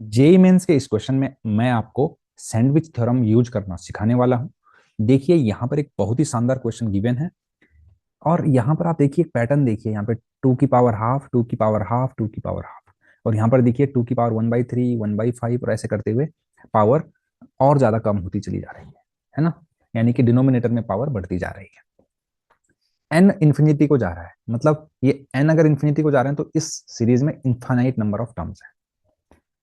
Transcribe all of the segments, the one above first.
JEE mains के इस question में मैं आपको सैंडविच थ्योरम यूज करना सिखाने वाला हूं। देखिए यहाँ पर एक बहुत ही शानदार क्वेश्चन गिवन है और यहाँ पर आप देखिए एक पैटर्न देखिए यहाँ पे टू की पावर हाफ, टू की पावर हाफ, टू की पावर हाफ, और यहाँ पर देखिए टू की पावर 1/3, 1/5 और ऐसे करते हुए पावर और ज्यादा कम होती चली जा रही है ना। यानी कि डिनोमिनेटर में पावर बढ़ती जा रही है। एन इन्फिनिटी को जा रहा है, मतलब ये एन अगर इन्फिनिटी को जा रहे हैं तो इस सीरीज में इन्फाइनाइट नंबर ऑफ टर्म्स है।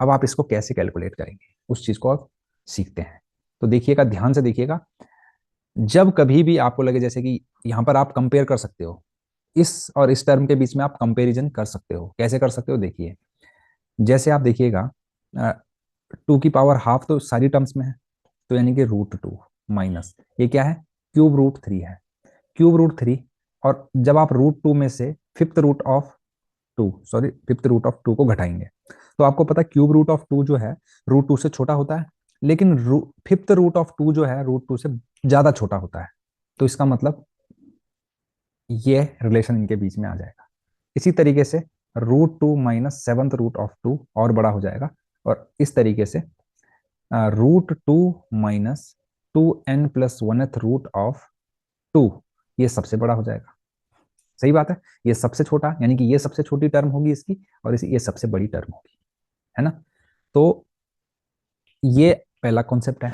अब आप इसको कैसे कैलकुलेट करेंगे उस चीज को आप सीखते हैं। तो देखिएगा, ध्यान से देखिएगा। जब कभी भी आपको लगे, जैसे कि यहां पर आप कंपेयर कर सकते हो, इस और इस टर्म के बीच में आप कंपैरिजन कर सकते हो। कैसे कर सकते हो, देखिए। जैसे आप देखिएगा, टू की पावर हाफ तो सारी टर्म्स में है, तो यानी कि √2 माइनस ये क्या है, क्यूब √3 है। क्यूब √3, और जब आप √2 में से फिफ्थ रूट ऑफ टू को घटाएंगे तो आपको पता है क्यूब √2 जो है √2 से छोटा होता है, लेकिन फिफ्थ रूट ऑफ टू जो है √2 से ज्यादा छोटा होता है। तो इसका मतलब ये रिलेशन इनके बीच में आ जाएगा। इसी तरीके से √2 minus seventh root of two और बड़ा हो जाएगा, और इस तरीके से √2 minus 2n+1th root of to ये सबसे बड़ा हो जाएगा। सही बात है। ये सबसे छोटा, यानी कि ये सबसे छोटी टर्म होगी इसकी, और ये सबसे बड़ी टर्म होगी, है ना। तो ये पहला कॉन्सेप्ट है।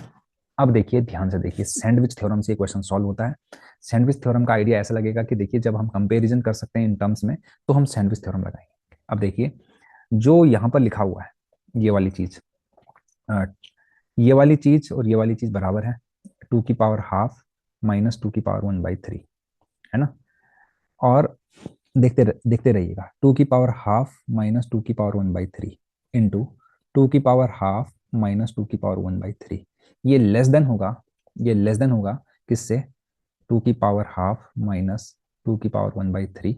अब देखिए, ध्यान से देखिए, सैंडविच थ्योरम से क्वेश्चन सॉल्व होता है। सैंडविच थ्योरम का आइडिया ऐसा लगेगा कि देखिए, जब हम कंपैरिजन कर सकते हैं इन टर्म्स में तो हम सैंडविच थ्योरम लगाएंगे। अब देखिए, जो यहाँ पर लिखा हुआ है, ये वाली चीज, ये वाली चीज और ये वाली चीज बराबर है, टू की पावर हाफ माइनस टू की पावर 1/3, है ना। और देखते रहिएगा, टू की पावर हाफ माइनस टू की पावर 1/3 इंटू टू की पावर हाफ माइनस टू की पावर 1/3, ये लेस देन होगा, ये लेस देन होगा किससे, टू की पावर हाफ माइनस टू की पावर 1/3,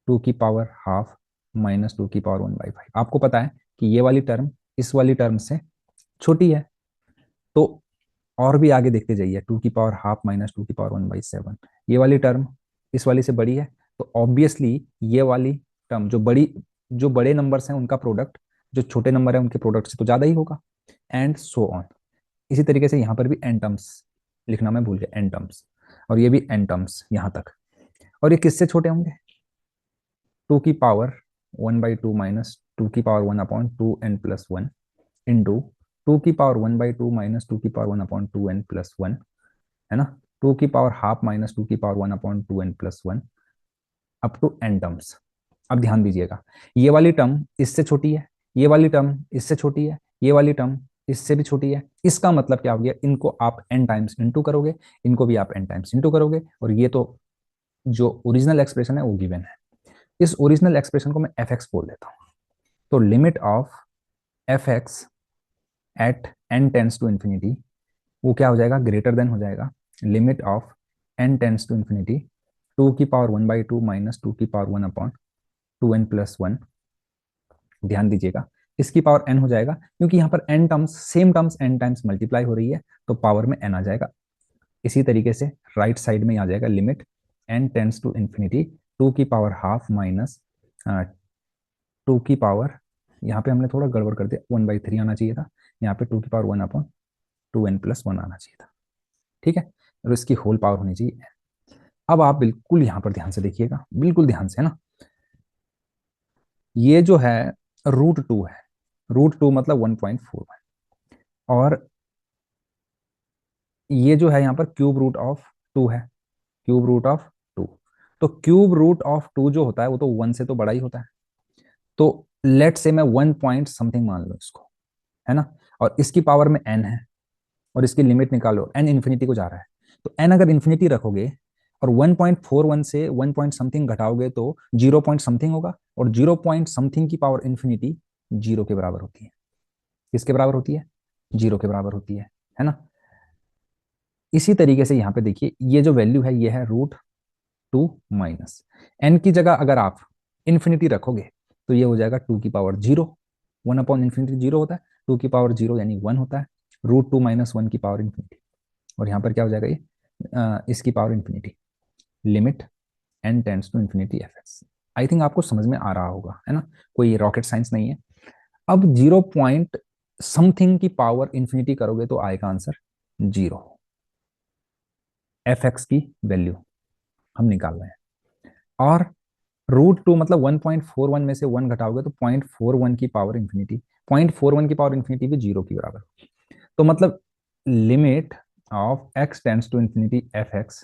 टू की पावर हाफ माइनस टू की पावर 1/5। आपको पता है कि ये वाली टर्म इस वाली टर्म से छोटी है। तो और भी आगे देखते जाइए, टू की पावर हाफ माइनस टू की पावर 1/7, ये वाली टर्म इस वाली से बड़ी है। तो ऑब्वियसली ये वाली टर्म जो बड़े नंबर्स हैं उनका प्रोडक्ट जो छोटे नंबर है उनके प्रोडक्ट से तो ज्यादा ही होगा, एंड सो ऑन। इसी तरीके से यहाँ पर भी एन टर्म्स लिखना मैं भूल गया, एन टर्म्स, और ये भी एन टर्म्स यहाँ तक। और ये किससे छोटे होंगे, टू की पावर 1/2 माइनस टू की पावर 1/2n+1 इंटू टू की पावर 1/2 माइनस टू की पावर 1/2n+1, है ना। टू की पावर हाफ माइनस टू की power 1/2n+1 up to n terms. अब ध्यान दीजिएगा, ये वाली टर्म इससे छोटी है, ये वाली टर्म इससे छोटी है, ये वाली टर्म इससे भी छोटी है। इसका मतलब क्या हो गया, इनको आप एन टाइम्स इंटू करोगे, इनको भी आप एन टाइम्स इंटू करोगे, और ये तो जो ओरिजिनल एक्सप्रेशन है वो गिवन है। इस ओरिजिनल एक्सप्रेशन को मैं एफ एक्स बोल देता हूँ। तो limit of f x at n tends to infinity, वो क्या हो जाएगा, ग्रेटर देन हो जाएगा limit of n tends to infinity two की पावर 1/2 माइनस टू की पावर 1/2n+1। ध्यान दीजिएगा, इसकी पावर एन हो जाएगा, क्योंकि यहाँ पर n terms same terms n times multiply हो रही है, तो पावर में एन आ जाएगा। इसी तरीके से राइट साइड में आ जाएगा limit n tends to infinity two की पावर हाफ माइनस टू की पावर, यहाँ पे हमने थोड़ा गड़बड़ कर दिया, 1/3 आना चाहिए था, यहाँ पे टू की पावर 1/2n+1 आना चाहिए था। ठीक है, और इसकी होल पावर होनी चाहिए। अब आप बिल्कुल यहाँ पर ध्यान से देखिएगा, बिल्कुल ध्यान से, है ना। ये जो है √2 है, √2 मतलब 1.41, और ये जो है यहाँ पर क्यूब रूट ऑफ टू है, क्यूब रूट ऑफ टू। तो क्यूब रूट ऑफ टू जो होता है वो तो 1 से तो बड़ा ही होता है। तो लेट से मैं 1 पॉइंट समथिंग मान लो इसको, है ना। और इसकी पावर में एन है, और इसकी लिमिट निकालो, एन इन्फिनिटी को जा रहा है। तो एन अगर इन्फिनिटी रखोगे और 1.41 से 1 पॉइंट समथिंग घटाओगे तो 0 पॉइंट समथिंग होगा, और 0 पॉइंट समथिंग की पावर इन्फिनिटी 0 के बराबर होती है। किसके बराबर होती है, 0 के बराबर होती है ना। इसी तरीके से यहाँ पे देखिए, ये जो वैल्यू है ये है √2 माइनस एन की जगह अगर आप इन्फिनिटी रखोगे तो ये हो जाएगा टू की पावर जीरो, 1/∞ 0 होता है, टू की पावर जीरो यानी 1 होता है, √2 माइनस 1 की पावर इन्फिनिटी, और यहाँ पर क्या हो जाएगा ये, इसकी power infinity, limit n tends to infinity f x. I think आपको समझ में आ रहा होगा, है ना। कोई रॉकेट साइंस नहीं है। अब 0 पॉइंट समथिंग की पावर इंफिनिटी करोगे तो आएगा आंसर 0। एफ एक्स की वैल्यू हम निकाल रहे हैं। और √2 मतलब 1.41 में से 1 घटाओगे तो 0.41 की पावर इंफिनिटी, 0.41 की पावर इंफिनिटी भी 0 की बराबर। तो मतलब limit of x tends to infinity f x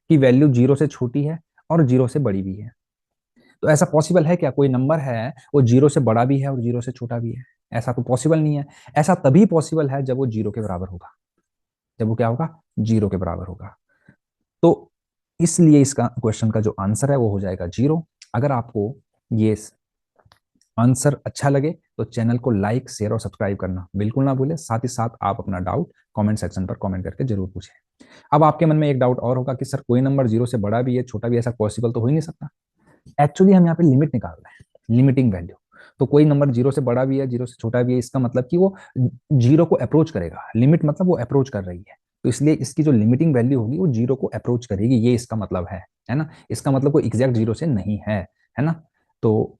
की वैल्यू 0 से छोटी है और 0 से बड़ी भी है। तो ऐसा पॉसिबल है क्या, कोई नंबर है वो 0 से बड़ा भी है और 0 से छोटा भी है? ऐसा तो पॉसिबल नहीं है। ऐसा तभी पॉसिबल है जब वो 0 के बराबर होगा। जब वो क्या होगा? 0 के बराबर होगा। तो इसलिए इसका क्वेश्चन का जो आंसर है वो हो जाएगा 0। अगर आपको ये आंसर अच्छा लगे तो चैनल को लाइक शेयर और सब्सक्राइब करना बिल्कुल ना भूलें। साथ ही साथ आप अपना डाउट कमेंट सेक्शन पर कमेंट करके जरूर पूछें। अब आपके मन में एक डाउट और होगा कि सर कोई नंबर 0 से बड़ा भी है छोटा भी है, ऐसा पॉसिबल तो हो ही नहीं सकता। एक्चुअली हम यहाँ पे लिमिट निकाल रहे हैं, लिमिटिंग वैल्यू। तो कोई नंबर 0 से बड़ा भी है 0 से छोटा भी है, इसका मतलब कि वो 0 को अप्रोच करेगा। लिमिट मतलब वो अप्रोच कर रही है, तो इसलिए इसकी जो लिमिटिंग वैल्यू होगी वो 0 को अप्रोच करेगी, ये इसका मतलब है ना। इसका मतलब कोई एग्जैक्ट 0 से नहीं है ना। तो